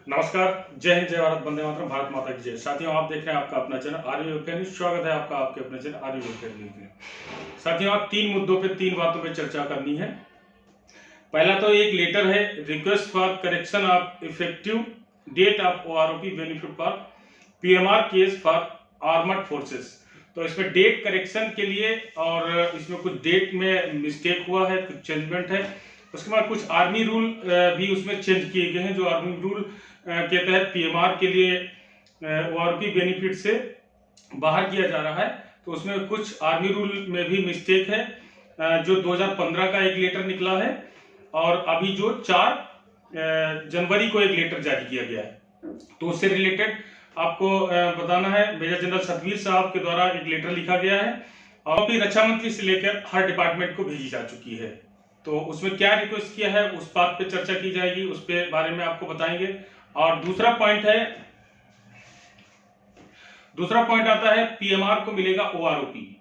नमस्कार, जय हिंद, जय भारत, वंदे मातरम, भारत माता की जय। साथियों, आप देख रहे हैं आपका अपना चैनल आर यू न्यूज। स्वागत है आपका आपके अपने चैनल आर यू न्यूज में। साथियों, आज तीन मुद्दों पे तीन बातों पे चर्चा करनी है। पहला तो एक लेटर है, request for correction of effective date of OROP benefit for PMR case for armed forces. तो इसमें डेट करेक्शन के लिए और इसमें कुछ डेट में मिस्टेक हुआ है, कुछ चेंजमेंट है। उसके बाद कुछ आर्मी रूल भी उसमें चेंज किए गए हैं, जो आर्मी रूल के तहत पीएमआर के लिए ओआरओपी बेनिफिट से बाहर किया जा रहा है। तो उसमें कुछ आर्मी रूल में भी मिस्टेक है, जो 2015 का एक लेटर निकला है और अभी जो 4 जनवरी को एक लेटर जारी किया गया है। तो उससे रिलेटेड आपको बताना है। मेजर जनरल सतवीर साहब के द्वारा एक लेटर लिखा गया है और फिर रक्षा मंत्री से लेकर हर डिपार्टमेंट को भेजी जा चुकी है। तो उसमें क्या रिक्वेस्ट किया है उस बात पे चर्चा की जाएगी, उस पे बारे में आपको बताएंगे। और दूसरा पॉइंट आता है पीएमआर को मिलेगा ओआरओपी।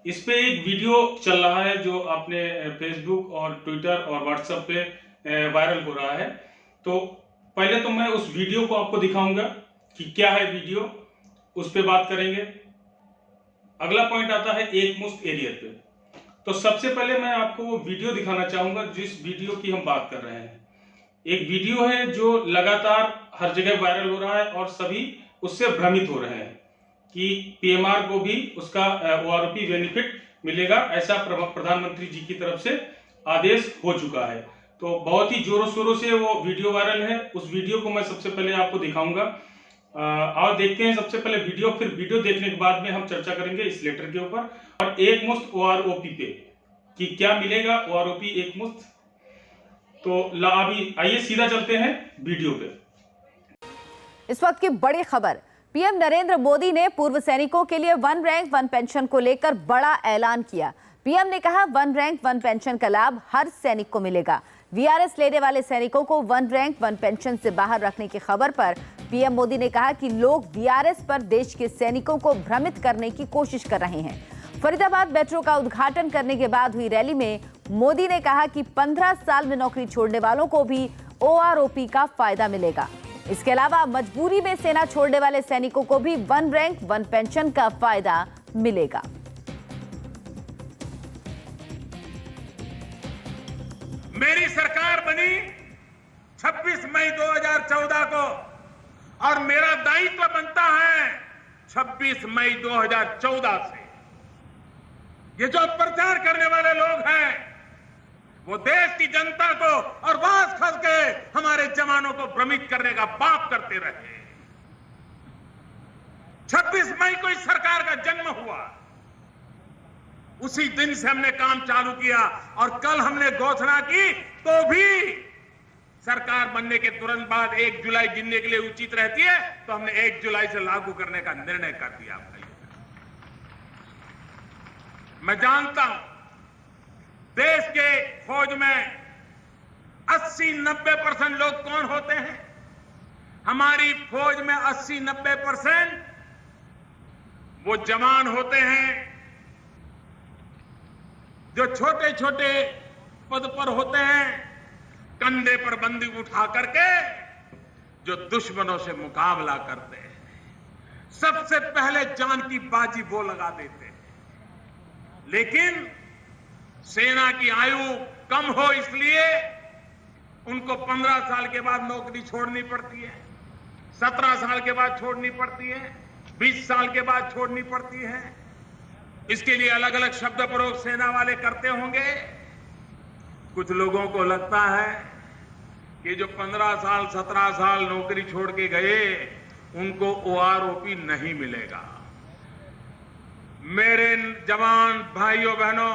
इस पे एक वीडियो चल रहा है जो आपने फेसबुक और ट्विटर और व्हाट्सएप पे वायरल हो रहा है। तो पहले तो मैं उस वीडियो को आपको दिखाऊंगा कि क्या है वीडियो, उस पे बात करेंगे। अगला पॉइंट आता है एक मुश्त एरियर पे। तो सबसे पहले मैं आपको वो वीडियो दिखाना चाहूंगा जिस वीडियो की हम बात कर रहे हैं। एक वीडियो है जो लगातार हर जगह वायरल हो रहा है और सभी उससे भ्रमित हो रहे हैं कि पीएमआर को भी उसका ओआरओपी बेनिफिट मिलेगा, ऐसा प्रधानमंत्री जी की तरफ से आदेश हो चुका है। तो बहुत ही जोरों शोरों से वो वीडियो वायरल है। उस वीडियो को मैं सबसे पहले आपको दिखाऊंगा और देखते हैं सबसे पहले वीडियो, फिर वीडियो देखने के बाद में हम चर्चा करेंगे इस लेटर के ऊपर और एक मुश्त ओआरओपी पे कि क्या मिलेगा ओआरओपी एक मुश्त। तो अभी आइए सीधा चलते हैं वीडियो पे। इस वक्त की बड़ी खबर, पीएम नरेंद्र मोदी ने पूर्व सैनिकों के लिए वन रैंक वन पेंशन को लेकर बड़ा ऐलान किया। पीएम ने कहा वन रैंक वन पेंशन का लाभ हर सैनिक को मिलेगा। वीआरएस लेने वाले सैनिकों को वन रैंक वन पेंशन से बाहर रखने की खबर पर पीएम मोदी ने कहा कि लोग वीआरएस पर देश के सैनिकों को भ्रमित करने की कोशिश कर रहे हैं। फरीदाबाद मेट्रो का उद्घाटन करने के बाद हुई रैली में मोदी ने कहा कि 15 साल में नौकरी छोड़ने वालों को भी ओआरओपी का फायदा मिलेगा। इसके अलावा मजबूरी में सेना छोड़ने वाले सैनिकों को भी वन रैंक वन पेंशन का फायदा मिलेगा। मेरी सरकार बनी 26 मई 2014 को और मेरा दायित्व बनता है 26 मई 2014 से। ये जो प्रचार करने वाले लोग हैं वो देश की जनता को और बास खास के हमारे जवानों को भ्रमित करने का पाप करते रहे। 26 मई को इस सरकार का जन्म हुआ, उसी दिन से हमने काम चालू किया और कल हमने घोषणा की तो भी सरकार बनने के तुरंत बाद 1 जुलाई गिनने के लिए उचित रहती है, तो हमने 1 जुलाई से लागू करने का निर्णय कर दिया। मैं जानता हूं देश के फौज में 80-90% लोग कौन होते हैं। हमारी फौज में 80-90% वो जवान होते हैं जो छोटे छोटे पद पर होते हैं, कंधे पर बंदूक उठा करके जो दुश्मनों से मुकाबला करते हैं। सबसे पहले जान की बाजी वो लगा देते हैं। लेकिन सेना की आयु कम हो इसलिए उनको 15 साल के बाद नौकरी छोड़नी पड़ती है, 17 साल के बाद छोड़नी पड़ती है, 20 साल के बाद छोड़नी पड़ती है। इसके लिए अलग अलग शब्द प्रयोग सेना वाले करते होंगे। कुछ लोगों को लगता है कि जो 15 साल 17 साल नौकरी छोड़ के गए उनको ओआरओपी नहीं मिलेगा। मेरे जवान भाइयों बहनों,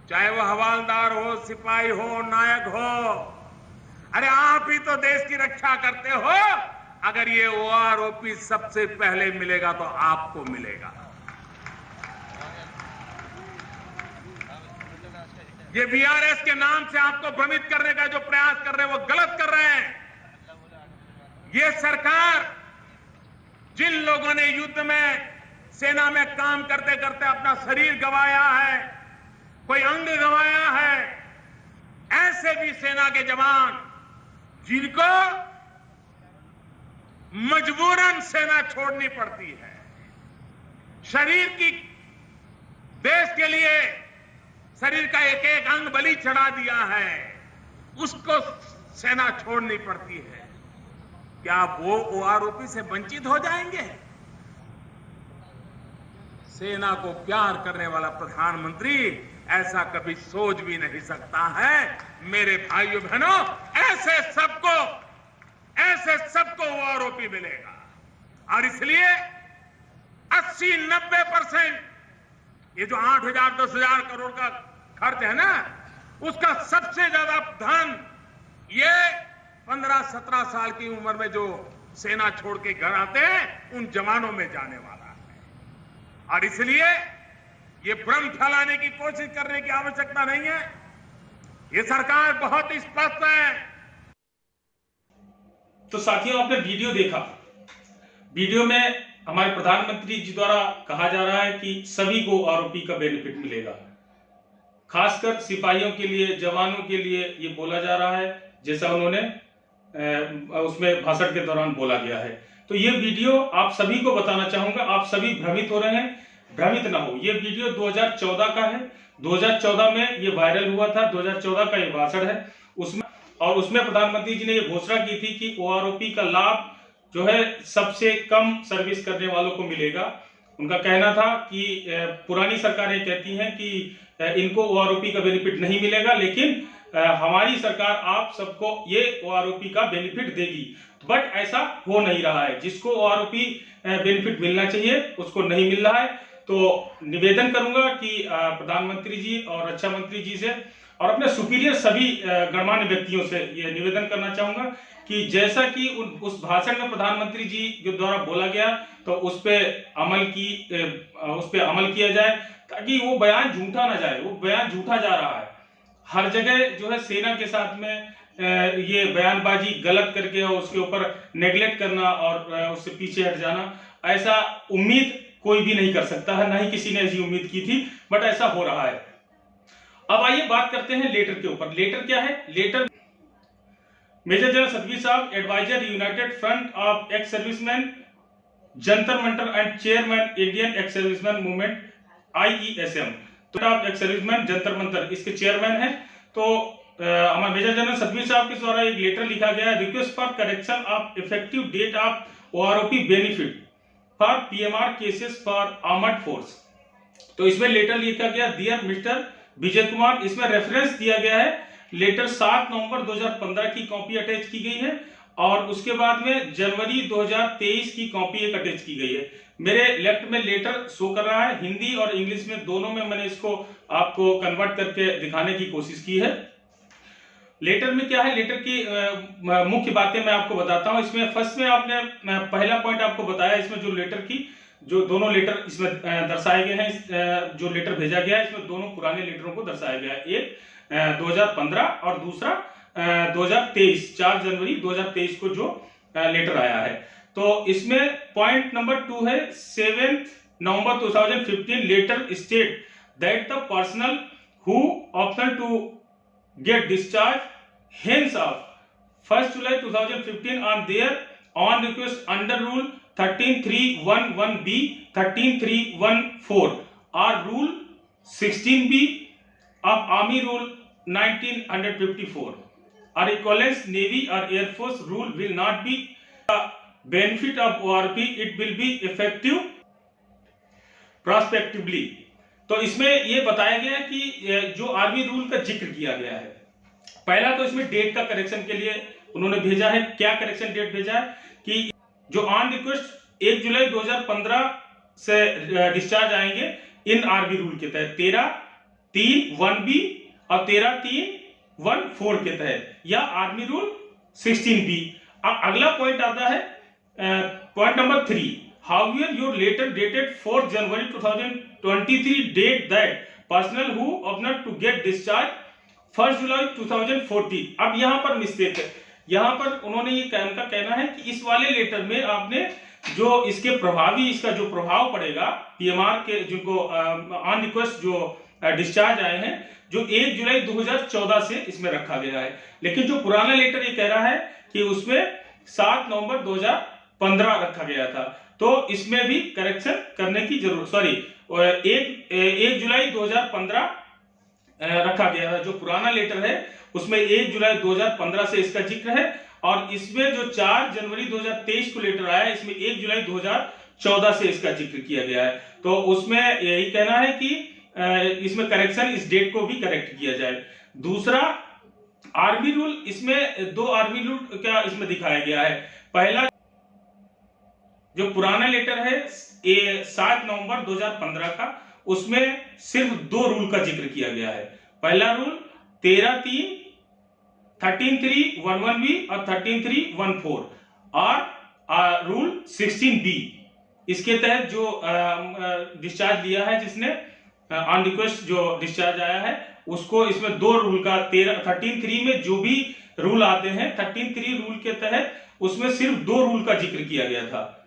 चाहे वो हवालदार हो, सिपाही हो, नायक हो, अरे आप ही तो देश की रक्षा करते हो। अगर ये ओआरओपी सबसे पहले मिलेगा तो आपको मिलेगा। ये वीआरएस के नाम से आपको भ्रमित करने का जो प्रयास कर रहे हैं वो गलत कर रहे हैं। ये सरकार जिन लोगों ने युद्ध में सेना में काम करते करते अपना शरीर गंवाया है, कोई अंग गंवाया है, ऐसे भी सेना के जवान जिनको मजबूरन सेना छोड़नी पड़ती है, शरीर की देश के लिए शरीर का एक एक अंग बलि चढ़ा दिया है, उसको सेना छोड़नी पड़ती है। क्या वो ओआरओपी से वंचित हो जाएंगे? सेना को प्यार करने वाला प्रधानमंत्री ऐसा कभी सोच भी नहीं सकता है। मेरे भाइयों बहनों, ऐसे सबको ओआरओपी मिलेगा और इसलिए 80-90% ये जो 8,000-10,000 करोड़ का खर्च है ना, उसका सबसे ज्यादा धन ये 15-17 साल की उम्र में जो सेना छोड़ के घर आते हैं उन जवानों में जाने वाला है। और इसलिए ये भ्रम फैलाने की कोशिश करने की आवश्यकता नहीं है। ये सरकार बहुत स्पष्ट है। तो साथियों, आपने वीडियो देखा। वीडियो में हमारे प्रधानमंत्री जी द्वारा कहा जा रहा है कि सभी को आरोपी का बेनिफिट मिलेगा, खासकर सिपाहियों के लिए, जवानों के लिए ये बोला जा रहा है, जैसा उन्होंने उसमें भाषण के दौरान बोला गया है। तो ये वीडियो आप सभी को बताना चाहूंगा। आप सभी भ्रमित हो रहे हैं, भ्रमित ना हो। ये वीडियो 2014 का है। 2014 में ये वायरल हुआ था। 2014 का ये भाषण है उसमें प्रधानमंत्री जी ने ये घोषणा की थी कि ओआरओपी का लाभ जो है सबसे कम सर्विस करने वालों को मिलेगा। उनका कहना था कि पुरानी सरकारें कहती हैं कि इनको ओआरओपी का बेनिफिट नहीं मिलेगा, लेकिन हमारी सरकार आप सबको ये ओआरओपी का बेनिफिट देगी। बट ऐसा हो नहीं रहा है। जिसको ओआरओपी बेनिफिट मिलना चाहिए उसको नहीं मिल रहा है। तो निवेदन करूंगा कि प्रधानमंत्री जी और रक्षा मंत्री जी से और अपने सुपीरियर सभी गणमान्य व्यक्तियों से ये निवेदन करना चाहूंगा कि जैसा कि उस भाषण में प्रधानमंत्री जी के द्वारा बोला गया तो उस पे अमल किया जाए, ताकि वो बयान झूठा ना जाए। वो बयान झूठा जा रहा है। हर जगह जो है सेना के साथ में ये बयानबाजी गलत करके और उसके ऊपर नेगलेक्ट करना और उससे पीछे हट जाना, ऐसा उम्मीद कोई भी नहीं कर सकता है, ना ही किसी ने ऐसी उम्मीद की थी, बट ऐसा हो रहा है। अब आइए बात करते हैं लेटर के ऊपर। लेटर क्या है? लेटर मेजर जनरल सतवीर साहब, adviser united front of ex serviceman Jantar Mantar and chairman Indian ex serviceman movement IESM, तो आप एक्स सर्विसमैन जंतर मंतर इसके चेयरमैन हैं। तो हमारे मेजर जनरल सतवीर साहब के द्वारा एक लेटर लिखा गया है, request for correction of effective date of OROP benefit for PMR cases for armed force. तो इसमें लेटर लिखा गया, डियर मिस्टर विजय कुमार। इसमें रेफरेंस दिया गया है लेटर 7 नवंबर 2015 की कॉपी अटैच की गई है और उसके बाद में जनवरी 2023 की कॉपी एक अटैच की गई है। मेरे लेफ्ट में लेटर शो कर रहा है, हिंदी और इंग्लिश में दोनों में मैंने इसको आपको कन्वर्ट करके दिखाने की कोशिश की है। लेटर में क्या है, लेटर की मुख्य बातें मैं आपको बताता हूं। इसमें फर्स्ट में आपने पहला पॉइंट आपको बताया, इसमें जो लेटर की जो दोनों लेटर इसमें दर्शाए गए हैं, जो लेटर भेजा गया है इसमें दोनों पुराने लेटरों को दर्शाया गया है। एक 2015 और दूसरा 2023 4 जनवरी 2023 को जो लेटर आया है। तो इसमें पॉइंट नंबर 2 है, 7 November 2015 letter state that the personnel who option to get discharged hence of 1st July 2015 on their on request under rule 13311B 13314 or rule 16B of Army rule 1954 or equivalent Navy or Air Force rule will not be the benefit of ORP, it will be effective prospectively। तो इसमें ये बताया गया कि जो army rule का जिक्र किया गया है, पहला तो इसमें डेट का करेक्शन के लिए उन्होंने भेजा है। क्या करेक्शन डेट भेजा है कि जो ऑन रिक्वेस्ट 1 जुलाई 2015 से डिस्चार्ज आएंगे इन आर्मी रूल के तहत 13(3)(1)B और 13(3)(1)(4) के तहत, या आर्मी रूल 16B। अगला पॉइंट आता है point number 3, however your letter dated 4 January 2023 date that personnel who opted to get discharged 1st July 2014। अब यहाँ पर मिस्टेक है। यहाँ पर उन्होंने ये उनका कहना है कि इस वाले लेटर में आपने जो इसके प्रभावी, इसका जो प्रभाव पड़ेगा PMR के जिनको ऑन रिक्वेस्ट जो डिस्चार्ज आए हैं, जो 1 जुलाई 2014 से इसमें रखा गया है। लेकिन जो पुराना लेटर ये कह रहा है कि उसमें 7 नवंबर 2015 रखा गया था, तो इसमें भी करेक्शन करने की जरूरत, सॉरी 1 जुलाई 2015 रखा गया था। जो पुराना लेटर है उसमें 1 जुलाई 2015 से इसका जिक्र है, और इसमें जो 4 जनवरी 2023 को लेटर आया इसमें 1 जुलाई 2014 से इसका जिक्र किया गया है। तो उसमें यही कहना है कि इसमें करेक्शन, इस डेट को भी करेक्ट किया जाए। दूसरा आर्मी रूल, इसमें 2 आर्मी रूल क्या इसमें दिखाया गया है। पहला जो पुराना लेटर है 7 नवंबर 2015 का, उसमें सिर्फ 2 रूल का जिक्र किया गया है। पहला रूल 13.3.11B और 13.3.14 और रूल 16B, इसके तहत जो डिस्चार्ज लिया है, जिसने ऑन रिक्वेस्ट जो डिस्चार्ज आया है उसको, इसमें 2 रूल का 13.3 में जो भी रूल आते हैं 13.3 रूल के तहत उसमें सिर्फ 2 रूल का जिक्र किया गया था,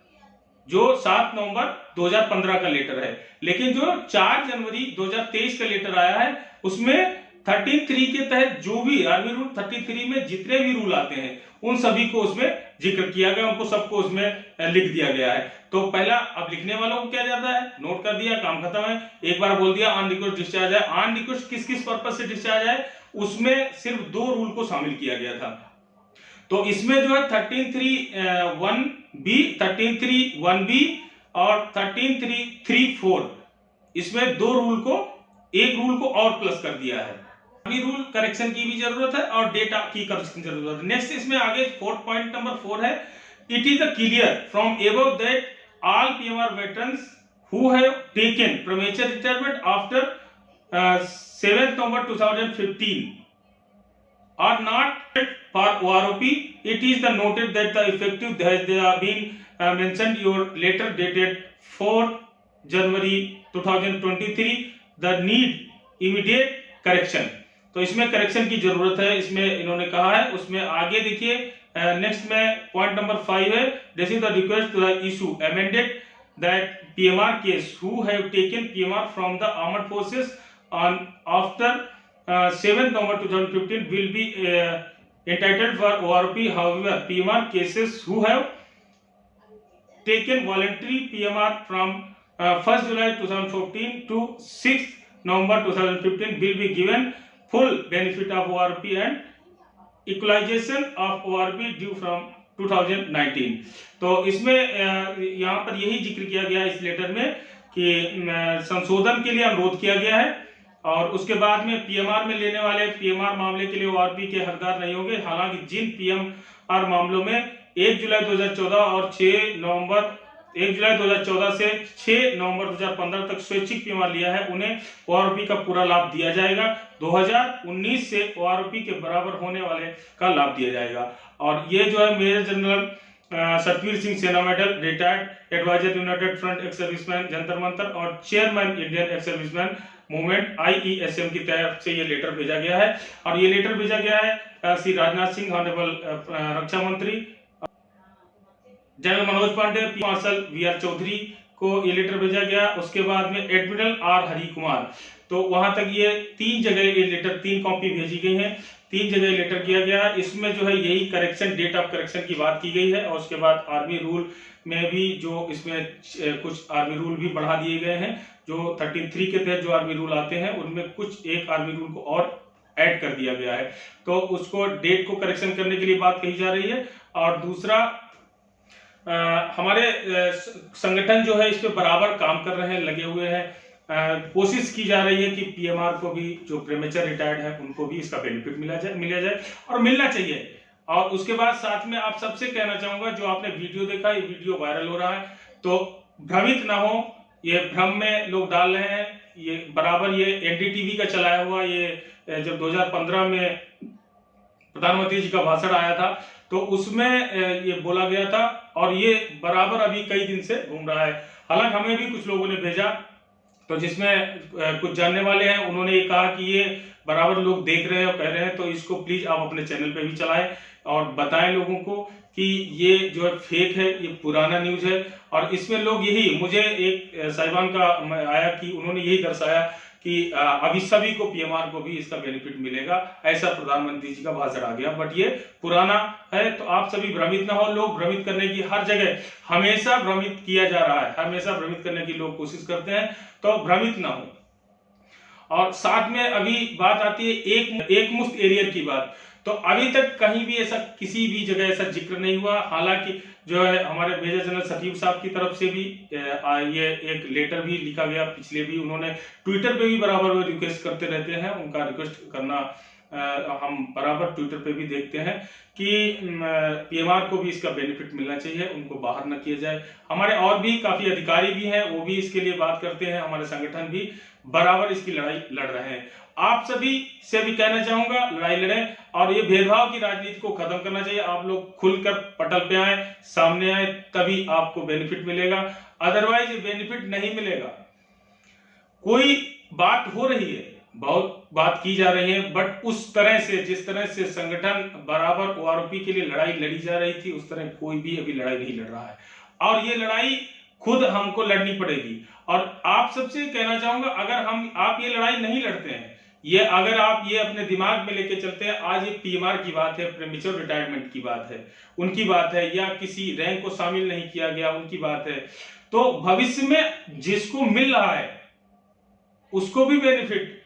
जो 7 नवंबर 2015 का लेटर है। लेकिन जो 4 जनवरी 2023 का लेटर आया है उसमें 13.3 के तहत जो भी आर्मी रूल 13.3 में जितने भी रूल आते हैं उन सभी को उसमें जिक्र किया गया, उनको सबको उसमें लिख दिया गया है। तो पहला, अब लिखने वालों को क्या जाता है, नोट कर दिया, काम खत्म है। एक बार बोल दिया ऑन रिक्वेस्ट डिस्चार्ज है। ऑन रिक्वेस्ट किस किस पर्पज से डिस्चार्ज है, उसमें सिर्फ 2 रूल को शामिल किया गया था। तो इसमें जो है 13.3.1B, 13.3.1B और 13.3.3.4, इसमें 2 रूल को, 1 रूल को और प्लस कर दिया है। अभी रूल करेक्शन की भी जरूरत है और डेटा की करेक्शन की जरूरत है। नेक्स्ट इसमें आगे 4 पॉइंट नंबर 4 है, it is clear from above that all PMR veterans who have taken premature retirement after 7th November 2015 are not for OROP. It is the noted that the effective has been mentioned your letter dated 4 January 2023 the need immediate correction. तो इसमें correction की जरूरत है, इसमें इन्होंने कहा है। उसमें आगे देखिए नेक्स्ट में पॉइंट नंबर 5 है, this is the request to the issue amended that PMR case who have taken PMR from the armed forces on after 7 November 2015 will be entitled for ORP. However, PMR cases who have taken voluntary PMR from 1st July 2014 to 6th November 2015 will be given full benefit of ORP and equalization of ORP due from 2019. तो इसमें यहाँ पर यही जिक्र किया गया इस letter में कि संशोधन के लिए अनुरोध किया गया है, और उसके बाद में PMR में लेने वाले PMR मामले के लिए ORP के हकदार नहीं होंगे। हालांकि जिन PMR मामलों में 1 जुलाई 2014 और 1 जुलाई 2014 से 6 नवंबर 2015 तक स्वैच्छिक PMR लिया है, उन्हें ORP का पूरा लाभ दिया जाएगा। 2019 से ORP के बराबर होने वाले का लाभ दिया जाएगा। और ये जो है major general Satvir Singh Sena medal, retired adviser united front ex serviceman Jantar Mantar और chairman Indian ex serviceman movement IESM की तरफ से ये लेटर भेजा गया है। और ये लेटर भेजा गया है श्री राजनाथ सिंह, ऑनरेबल रक्षा मंत्री general Manoj Pande, marshal VR Chaudhary को ये लेटर भेजा गया। उसके बाद में एडमिरल R हरि कुमार, तो वहां तक ये 3 जगह ये लेटर, 3 कॉपी भेजी गई हैं, 3 जगह लेटर किया गया। इसमें जो है यही करेक्शन, डेट ऑफ करेक्शन की बात की गई है। और उसके बाद आर्मी रूल में भी जो इसमें कुछ आर्मी रूल भी बढ़ा दिए गए हैं, जो 13.3 के तहत जो आर्मी रूल आते हैं उनमें कुछ एक आर्मी रूल को और ऐड कर दिया गया है। तो उसको डेट को करेक्शन करने के लिए बात कही जा रही है। और दूसरा हमारे संगठन जो है इस पे बराबर काम कर रहे हैं, लगे हुए हैं। कोशिश की जा रही है कि PMR को भी, जो प्रीमेचर रिटायर्ड है, उनको भी इसका बेनिफिट मिला जाए और मिलना चाहिए। और उसके बाद साथ में आप सबसे कहना चाहूंगा, जो आपने वीडियो देखा, ये वीडियो वायरल हो रहा है, तो भ्रमित ना हो, ये भ्रम में लोग डाल रहे हैं। ये बराबर ये NDTV का चलाया हुआ, ये जब 2015 में प्रधानमंत्री जी का भाषण आया था तो उसमें ये बोला गया था, और ये बराबर अभी कई दिन से घूम रहा है। हालांकि हमें भी कुछ लोगों ने भेजा, तो जिसमें कुछ जानने वाले हैं, उन्होंने ये कहा कि ये बराबर लोग देख रहे हैं और कह रहे हैं, तो इसको प्लीज आप अपने चैनल पे भी चलाएं और बताएं लोगों को कि ये जो है फेक है, ये पुराना न्यूज है। और इसमें लोग यही, मुझे एक साहिबान का आया कि उन्होंने यही दर्शाया कि अभी सभी को, पीएमआर को भी इसका बेनिफिट मिलेगा, ऐसा प्रधानमंत्री जी का भाषण आ गया। बट ये पुराना है, तो आप सभी भ्रमित ना हो। लोग भ्रमित करने की हर जगह हमेशा भ्रमित किया जा रहा है, हमेशा भ्रमित करने की लोग कोशिश करते हैं, तो भ्रमित ना हो। और साथ में अभी बात आती है एक मुश्त एरियर की बात, तो अभी तक कहीं भी ऐसा, किसी भी जगह ऐसा जिक्र नहीं हुआ। हालांकि जो है हमारे मेजर जनरल सचिव साहब की तरफ से भी ये एक लेटर भी लिखा गया, पिछले भी उन्होंने ट्विटर पे भी बराबर रिक्वेस्ट करते रहते हैं, उनका रिक्वेस्ट करना हम बराबर ट्विटर पे भी देखते हैं कि पीएमआर को भी इसका बेनिफिट मिलना चाहिए, उनको बाहर न किया जाए। हमारे और भी काफी अधिकारी भी हैं, वो भी इसके लिए बात करते हैं, हमारे संगठन भी बराबर इसकी लड़ाई लड़ रहे हैं। आप सभी से भी कहना चाहूंगा, लड़ाई लड़ें और ये भेदभाव की राजनीति को खत्म करना चाहिए। आप लोग खुलकर पटल पे आए, सामने आए, तभी आपको बेनिफिट मिलेगा, अदरवाइज ये बेनिफिट नहीं मिलेगा। कोई बात हो रही है, बहुत बात की जा रही है, बट उस तरह से, जिस तरह से संगठन बराबर ओआरओपी के लिए लड़ाई लड़ी जा रही थी, उस तरह कोई भी अभी लड़ाई नहीं लड़ रहा है, और ये लड़ाई खुद हमको लड़नी पड़ेगी। और आप सबसे कहना चाहूंगा, अगर आप ये लड़ाई नहीं लड़ते हैं, ये अगर आप ये अपने दिमाग में लेके चलते हैं, आज ये पीएमआर की बात है, प्रीमेच्योर रिटायरमेंट की बात है, उनकी बात है, या किसी रैंक को शामिल नहीं किया गया उनकी बात है, तो भविष्य में जिसको मिल रहा है उसको भी बेनिफिट,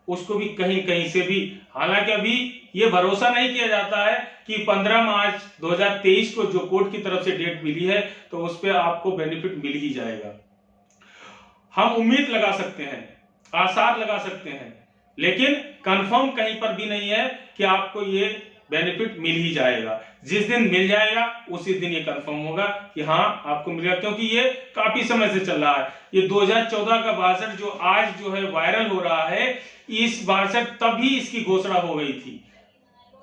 उसको भी कहीं कहीं से भी, हालांकि अभी ये भरोसा नहीं किया जाता है कि 15 मार्च 2023 को जो कोर्ट की तरफ से डेट मिली है, तो उस पर आपको बेनिफिट मिल ही जाएगा। हम उम्मीद लगा सकते हैं, आसार लगा सकते हैं, लेकिन कंफर्म कहीं पर भी नहीं है कि आपको ये बेनिफिट मिल ही जाएगा। जिस दिन मिल जाएगा उसी दिन ये कंफर्म होगा कि हाँ आपको मिलेगा, क्योंकि ये काफी समय से चल रहा है। ये 2014 का भाषण जो आज जो है वायरल हो रहा है, इस भाषण तभी इसकी घोषणा हो गई थी,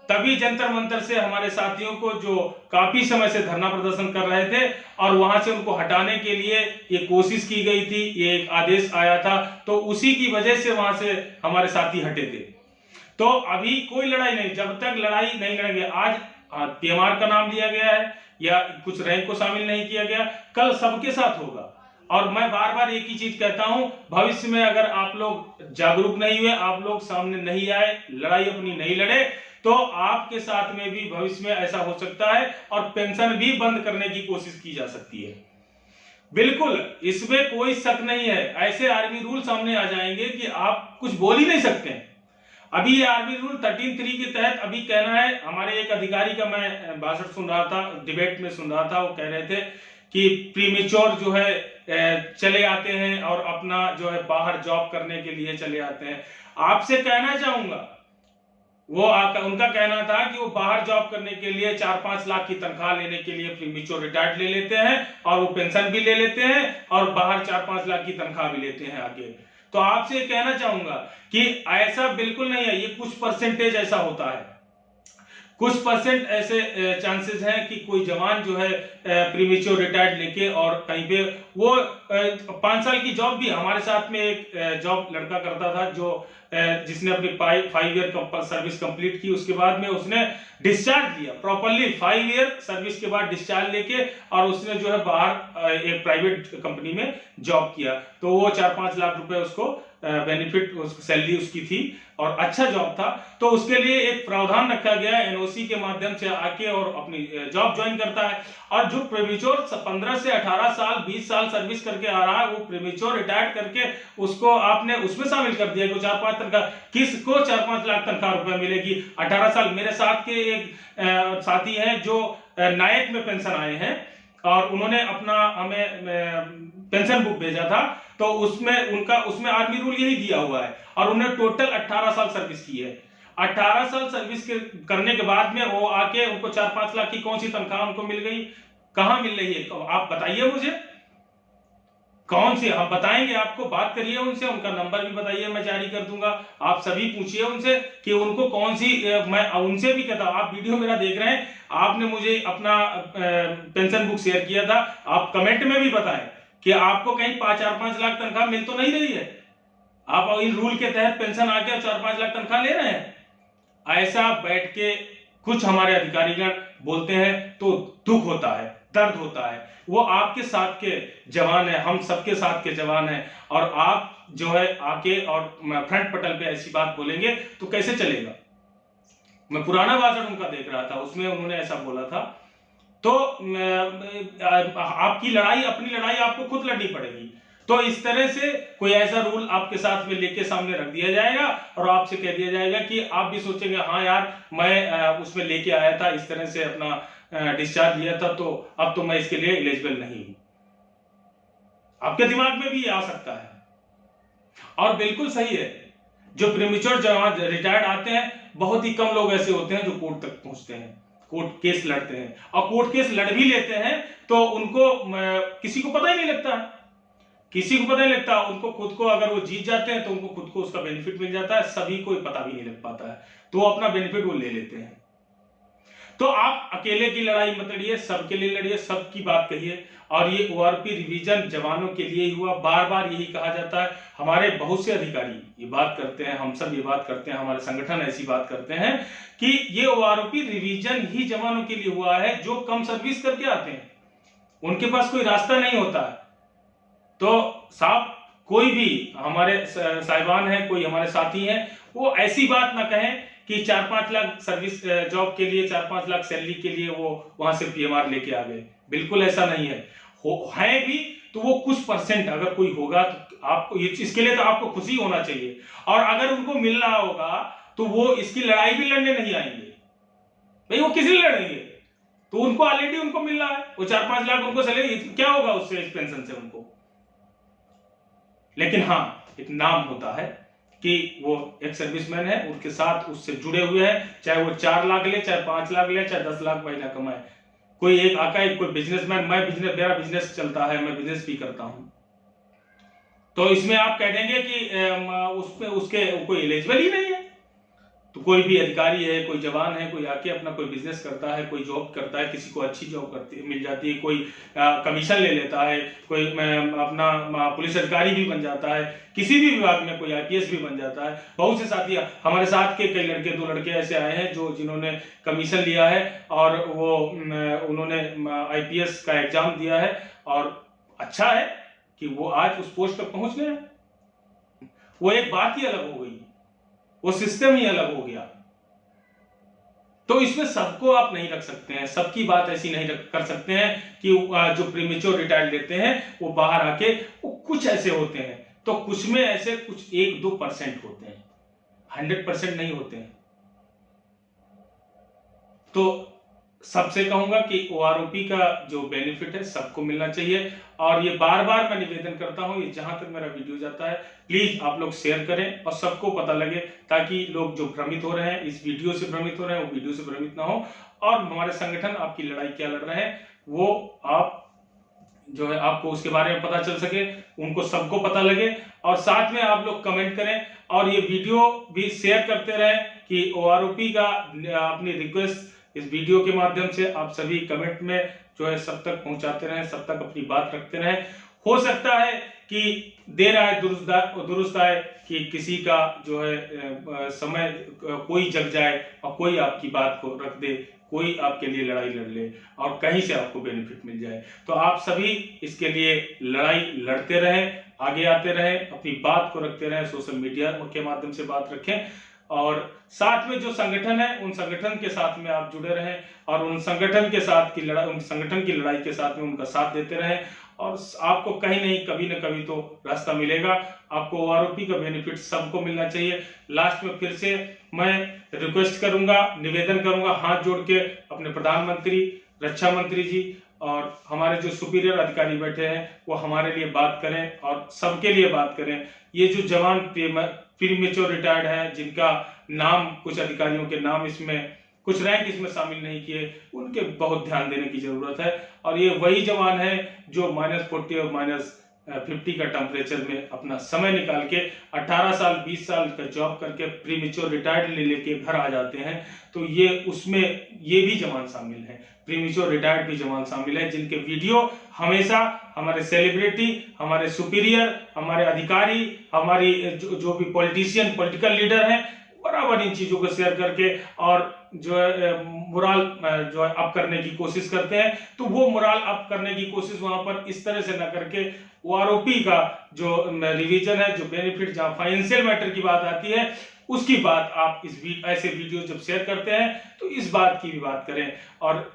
तभी जंतर मंतर से हमारे साथियों को, जो काफी समय से धरना प्रदर्शन कर रहे थे और वहां से उनको हटाने के लिए ये कोशिश की गई थी, ये एक आदेश आया था, तो उसी की वजह से वहां से हमारे साथी हटे थे। तो अभी कोई लड़ाई नहीं, जब तक लड़ाई नहीं लड़ेंगे, आज पीएमआर का नाम लिया गया है या कुछ रैंक को शामिल नहीं किया गया, कल सबके साथ होगा। और मैं बार बार एक ही चीज कहता हूं, भविष्य में अगर आप लोग जागरूक नहीं हुए, आप लोग सामने नहीं आए, लड़ाई अपनी नहीं लड़े, तो आपके साथ में भी भविष्य में ऐसा हो सकता है और पेंशन भी बंद करने की कोशिश की जा सकती है। बिल्कुल, इसमें कोई शक नहीं है। ऐसे आर्मी रूल सामने आ जाएंगे कि आप कुछ बोल ही नहीं सकते हैं। अभी ये आर्मी रूल 13(3) के तहत अभी कहना है, हमारे एक अधिकारी का मैं भाषण सुन रहा था, डिबेट में सुन रहा था, वो कह रहे थे कि प्रीमेच्योर जो है चले आते हैं और अपना जो है बाहर जॉब करने के लिए चले आते हैं। आपसे कहना चाहूंगा, उनका कहना था कि वो बाहर जॉब करने के लिए 4-5 लाख की तनख्वाह लेने के लिए प्रीमेच्योर रिटायर्ड ले लेते हैं और वो पेंशन भी ले लेते हैं और बाहर 4-5 लाख की तनख्वाह भी लेते हैं आगे। तो आपसे कहना चाहूंगा कि ऐसा बिल्कुल नहीं है, ये कुछ परसेंटेज ऐसा होता है, कुछ परसेंट ऐसे चांसेस हैं कि कोई जवान जो है प्रीमेच्योर रिटायर्ड लेके और कहीं पे वो 5 साल की जॉब भी, हमारे साथ में एक जॉब लड़का करता था जो जिसने अपनी 5 ईयर सर्विस कंप्लीट की, उसके बाद में उसने डिस्चार्ज लिया प्रॉपरली, 5 ईयर सर्विस के बाद डिस्चार्ज लेके, और उसने जो है बाहर एक प्राइवेट कंपनी में जॉब किया, तो वो 4-5 लाख रुपए उसको बेनिफिट, सैलरी उसकी थी और अच्छा जॉब था। तो उसके लिए एक प्रावधान रखा गया, एनओसी के माध्यम से आके और अपनी जॉब ज्वाइन करता है। और जो प्रीमेच्योर 15 से 18 साल 20 साल सर्विस करके आ रहा है, वो प्रीमेच्योर रिटायर्ड करके उसको आपने उसमें शामिल कर दिया कि 4-5 तनख्वाह, किसको 4-5 लाख तनख्वाह रुपए मिलेगी 18 साल। मेरे साथ के एक साथी हैं जो नायक में पेंशन आए हैं और उन्होंने अपना हमें पेंशन बुक भेजा था, तो उसमें आर्मी रूल यही दिया हुआ है और उन्होंने टोटल 18 साल सर्विस की है। 18 साल सर्विस करने के बाद में वो आके उनको 4-5 लाख की कौन सी तनख्वाह उनको मिल गई, कहां मिल रही है, तो आप बताइए मुझे कौन सी, हम बताएंगे आपको, बात करिए उनसे, उनका नंबर भी बताइए, मैं जारी कर दूंगा। आप सभी पूछिए उनसे कि उनको कौन सी, मैं उनसे भी कहता हूं, आप वीडियो मेरा देख रहे हैं, आपने मुझे अपना पेंशन बुक शेयर किया था, आप कमेंट में भी बताएं कि आपको कहीं 4-5 लाख तनख्वाह मिल तो नहीं रही है, आप इन रूल के तहत पेंशन आके 4-5 लाख तनख्वाह ले रहे हैं। ऐसा बैठ के कुछ हमारे अधिकारीगण बोलते हैं तो दुख होता है, दर्द होता है। वो आपके साथ के जवान है, हम सबके साथ के जवान हैं, और आप जो है आके और फ्रंट पटल पे ऐसी बात बोलेंगे तो कैसे चलेगा। मैं पुराना भाषण उनका देख रहा था, उसमें उन्होंने ऐसा बोला था। तो आपकी लड़ाई, अपनी लड़ाई आपको खुद लड़नी पड़ेगी। तो इस तरह से कोई ऐसा रूल आपके साथ में लेके सामने रख दिया जाएगा और आपसे कह दिया जाएगा कि आप भी सोचेंगे हाँ यार मैं उसमें लेके आया था, इस तरह से अपना डिस्चार्ज लिया था, तो अब तो मैं इसके लिए एलिजिबल नहीं हूं। आपके दिमाग में भी आ सकता है। और बिल्कुल सही है, जो प्रीमेच्योर जवान रिटायर्ड आते हैं, बहुत ही कम लोग ऐसे होते हैं जो कोर्ट तक पहुंचते हैं, कोर्ट केस लड़ते हैं। और कोर्ट केस लड़ भी लेते हैं तो उनको किसी को पता ही नहीं लगता, किसी को पता नहीं लगता। उनको खुद को, अगर वो जीत जाते हैं तो उनको खुद को उसका बेनिफिट मिल जाता है, सभी को पता भी नहीं लग पाता है, तो वो अपना बेनिफिट वो ले लेते हैं। तो आप अकेले की लड़ाई मत लड़िए, सबके लिए लड़िए, सबकी बात कहिए। और ये ओआरपी रिवीजन जवानों के लिए ही हुआ, बार बार यही कहा जाता है। हमारे बहुत से अधिकारी ये बात करते हैं, हम सब ये बात करते हैं, हमारे संगठन ऐसी बात करते हैं कि ये ओआरपी रिवीजन ही जवानों के लिए हुआ है जो कम सर्विस करके आते हैं, उनके पास कोई रास्ता नहीं होता है। तो साहब, कोई भी हमारे साहिबान हैं, कोई हमारे साथी हैं, वो ऐसी बात ना कहें कि 4-5 लाख सर्विस जॉब के लिए, 4-5 लाख सैलरी के लिए वो वहां से पीएमआर लेके आ गए। बिल्कुल ऐसा नहीं है। है भी तो वो कुछ परसेंट अगर कोई होगा तो आपको इसके लिए तो आपको खुशी होना चाहिए। और अगर उनको मिल रहा होगा तो वो इसकी लड़ाई भी लड़ने नहीं आएंगे भाई, वो किसी लड़ेंगे। तो उनको ऑलरेडी उनको मिल रहा है, वो 4-5 लाख उनको सैलरी, क्या होगा उससे, इस पेंशन से उनको। लेकिन हाँ, एक नाम होता है कि वो एक सर्विसमैन है, उनके साथ उससे जुड़े हुए हैं, चाहे वो 4 लाख ले, चाहे 5 लाख ले, चाहे 10 लाख महीना कमाए। कोई एक आका, कोई बिजनेसमैन, मेरा बिजनेस चलता है, मैं बिजनेस भी करता हूं, तो इसमें आप कह देंगे कि उसके कोई एलिजिबल ही नहीं है। तो कोई भी अधिकारी है, कोई जवान है, कोई आके अपना कोई बिजनेस करता है, कोई जॉब करता है, किसी को अच्छी जॉब मिल जाती है, कोई कमीशन ले लेता है, कोई अपना पुलिस अधिकारी भी बन जाता है, किसी भी विभाग में कोई आईपीएस भी बन जाता है। बहुत से साथी हमारे साथ के कई लड़के, 2 लड़के ऐसे आए हैं जिन्होंने कमीशन लिया है और वो उन्होंने आईपीएस का एग्जाम दिया है और अच्छा है कि वो आज उस पोस्ट तक पहुंच गए। वो एक बात ही अलग हो गई, वो सिस्टम ही अलग हो गया। तो इसमें सबको आप नहीं रख सकते हैं, सबकी बात ऐसी नहीं कर सकते हैं कि जो प्रीमेच्योर रिटायर्ड लेते हैं वो बाहर आके, वो कुछ ऐसे होते हैं, तो कुछ में ऐसे कुछ 1-2% होते हैं, 100% नहीं होते हैं। तो सबसे कहूंगा कि ओआरओपी का जो बेनिफिट है सबको मिलना चाहिए। और ये बार बार मैं निवेदन करता हूं, ये जहां तक मेरा वीडियो जाता है प्लीज आप लोग शेयर करें और सबको पता लगे, ताकि लोग जो भ्रमित हो रहे हैं, इस वीडियो से भ्रमित हो रहे हैं, वो वीडियो से भ्रमित ना हो। और हमारे संगठन आपकी लड़ाई क्या लड़ रहे हैं वो आप जो है आपको उसके बारे में पता चल सके, उनको सबको पता लगे। और साथ में आप लोग कमेंट करें और ये वीडियो भी शेयर करते रहें कि ओआरओपी का अपनी रिक्वेस्ट इस वीडियो के माध्यम से आप सभी कमेंट में जो है सब तक पहुंचाते रहें, सब तक अपनी बात रखते रहें। हो सकता है कि देर आए दुरुस्त आए, कि किसी का जो है समय कोई जग जाए और कोई आपकी बात को रख दे, कोई आपके लिए लड़ाई लड़ ले और कहीं से आपको बेनिफिट मिल जाए। तो आप सभी इसके लिए लड़ाई लड़ते रहें, आगे आते रहें, अपनी बात को रखते रहें, सोशल मीडिया के माध्यम से बात रखें और साथ में जो संगठन है उन संगठन के साथ में आप जुड़े रहें और उन संगठन के साथ की लड़ाई, उन संगठन की लड़ाई के साथ में उनका साथ देते रहें और आपको कहीं नहीं कभी न कभी तो रास्ता मिलेगा। आपको ओआरओपी का बेनिफिट सबको मिलना चाहिए। लास्ट में फिर से मैं रिक्वेस्ट करूंगा, निवेदन करूंगा हाथ जोड़ के अपने प्रधानमंत्री, रक्षा मंत्री जी और हमारे जो सुपीरियर अधिकारी बैठे हैं वो हमारे लिए बात करें और सबके लिए बात करें। ये जो जवान प्रीमेच्योर रिटायर्ड हैं, जिनका नाम, कुछ अधिकारियों के नाम इसमें, कुछ रैंक इसमें शामिल नहीं किए, उनके बहुत ध्यान देने की जरूरत है। और ये वही जवान है जो -40 और -50 का टेम्परेचर में अपना समय निकाल के 18 साल 20 साल का जॉब करके प्रीमेच्योर रिटायर्ड लेके घर आ जाते हैं। तो ये उसमें ये भी जवान शामिल है, प्रीमेच्योर रिटायर्ड भी जवान शामिल है, जिनके वीडियो हमेशा हमारे सेलिब्रिटी, हमारे सुपीरियर, हमारे अधिकारी, हमारी जो भी पॉलिटिशियन, पॉलिटिकल लीडर हैं, बराबर इन चीजों को शेयर करके और जो है मोरल जो है अप करने की कोशिश करते हैं। तो वो मोरल अप करने की कोशिश वहां पर इस तरह से न करके ओआरओपी का जो रिवीजन है, जो बेनिफिट, जहां फाइनेंशियल मैटर की बात आती है, उसकी बात आप ऐसे वीडियो जब शेयर करते हैं तो इस बात की भी बात करें। और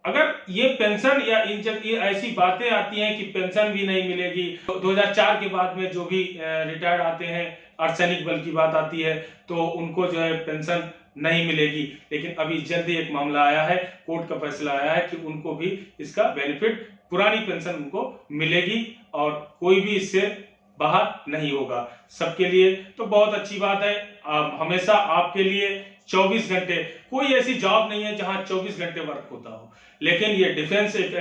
अगर ये पेंशन या ये ऐसी बातें आती हैं कि पेंशन भी नहीं मिलेगी, तो 2004 के बाद में जो भी रिटायर्ड आते हैं, अर्धसैनिक बल की बात आती है, तो उनको जो है पेंशन नहीं मिलेगी। लेकिन अभी जल्दी एक मामला आया है, कोर्ट का फैसला आया है कि उनको भी इसका बेनिफिट, पुरानी पेंशन उनको मिलेगी और कोई भी इससे बाहर नहीं होगा, सबके लिए। तो बहुत अच्छी बात है। हमेशा आपके लिए 24 घंटे, कोई ऐसी जॉब नहीं है जहां 24 घंटे वर्क होता हो, लेकिन ये डिफेंस एक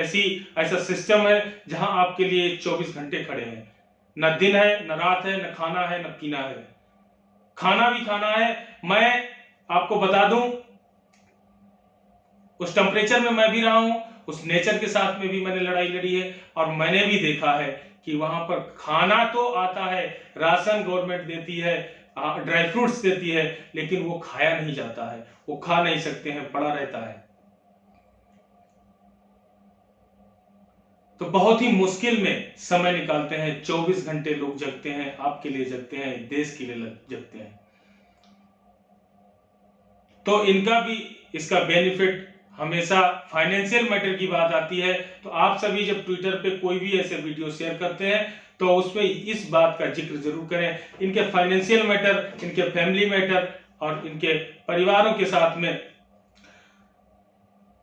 ऐसा सिस्टम है जहां आपके लिए 24 घंटे खड़े हैं। न दिन है, न रात है, न खाना है, न पीना है। खाना भी खाना है। मैं आपको बता दूं, उस टेम्परेचर में मैं भी रहा हूं, उस नेचर के साथ में भी मैंने लड़ाई लड़ी है और मैंने भी देखा है कि वहां पर खाना तो आता है, राशन गवर्नमेंट देती है, ड्राई फ्रूट्स देती है, लेकिन वो खाया नहीं जाता है, वो खा नहीं सकते हैं, पड़ा रहता है। तो बहुत ही मुश्किल में समय निकालते हैं, 24 घंटे लोग जगते हैं, आपके लिए जगते हैं, देश के लिए जगते हैं। तो इनका भी इसका बेनिफिट, हमेशा फाइनेंशियल मैटर की बात आती है तो आप सभी जब ट्विटर पे कोई भी ऐसे वीडियो शेयर करते हैं तो उसमें इस बात का जिक्र जरूर करें, इनके फाइनेंशियल मैटर, इनके फैमिली मैटर और इनके परिवारों के साथ में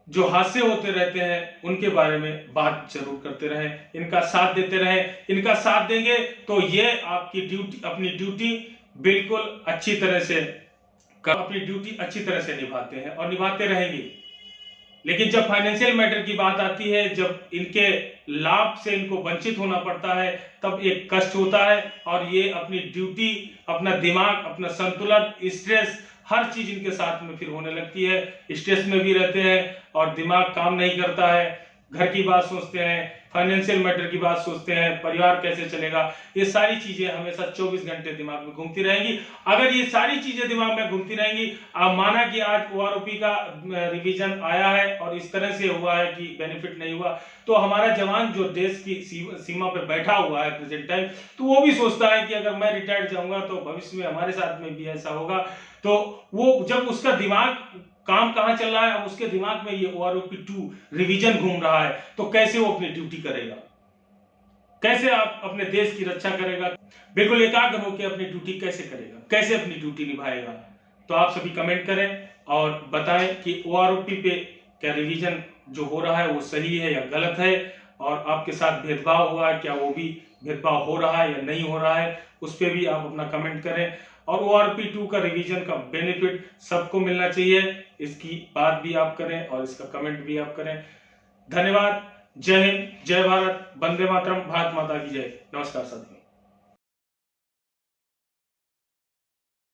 जो हादसे होते रहते हैं उनके बारे में बात जरूर करते रहें, इनका साथ देते रहें। इनका साथ देंगे तो ये आपकी अपनी ड्यूटी बिल्कुल अच्छी तरह से निभाते हैं और निभाते रहेंगे। लेकिन जब फाइनेंशियल मैटर की बात आती है, जब इनके लाभ से इनको वंचित होना पड़ता है, तब एक कष्ट होता है और ये अपनी ड्यूटी, अपना दिमाग, अपना संतुलन, स्ट्रेस, हर चीज इनके साथ में फिर होने लगती है। स्ट्रेस में भी रहते हैं और दिमाग काम नहीं करता है, घर की बात सोचते हैं, फाइनेंशियल मैटर की बात सोचते हैं, परिवार कैसे चलेगा, ये सारी चीजें हमेशा 24 घंटे दिमाग में घूमती रहेंगी। अगर ये सारी चीजें दिमाग में घूमती रहेंगी, आप माना कि आज ओआरओपी का रिवीजन आया है और इस तरह से हुआ है कि बेनिफिट नहीं हुआ, तो हमारा जवान जो देश की सीमा पे बैठा हुआ है प्रेजेंट टाइम, तो वो भी सोचता है कि अगर मैं रिटायर्ड जाऊंगा तो भविष्य में हमारे साथ में भी ऐसा होगा। तो वो जब उसका दिमाग काम कहां चल रहा है, अब उसके दिमाग में ये ओआरओपी 2 रिवीजन घूम रहा है, तो कैसे वो अपनी ड्यूटी करेगा, कैसे आप अपने देश की रक्षा करेगा, बिल्कुल एकाग्र होकर अपनी ड्यूटी कैसे करेगा, कैसे अपनी ड्यूटी निभाएगा। तो आप सभी कमेंट करें और बताएं कि ओआरओपी पे क्या रिवीजन जो हो रहा है वो सही है या गलत है, और आपके साथ भेदभाव हुआ है, क्या वो भी भेदभाव हो रहा है या नहीं हो रहा है, उस पर भी आप अपना कमेंट करें। और ओआरओपी 2 का रिवीजन का बेनिफिट सबको मिलना चाहिए, इसकी बात भी आप करें और इसका कमेंट भी आप करें। धन्यवाद। जय हिंद, जय भारत, वंदे मातरम, भारत माता की जय। नमस्कार साथियों।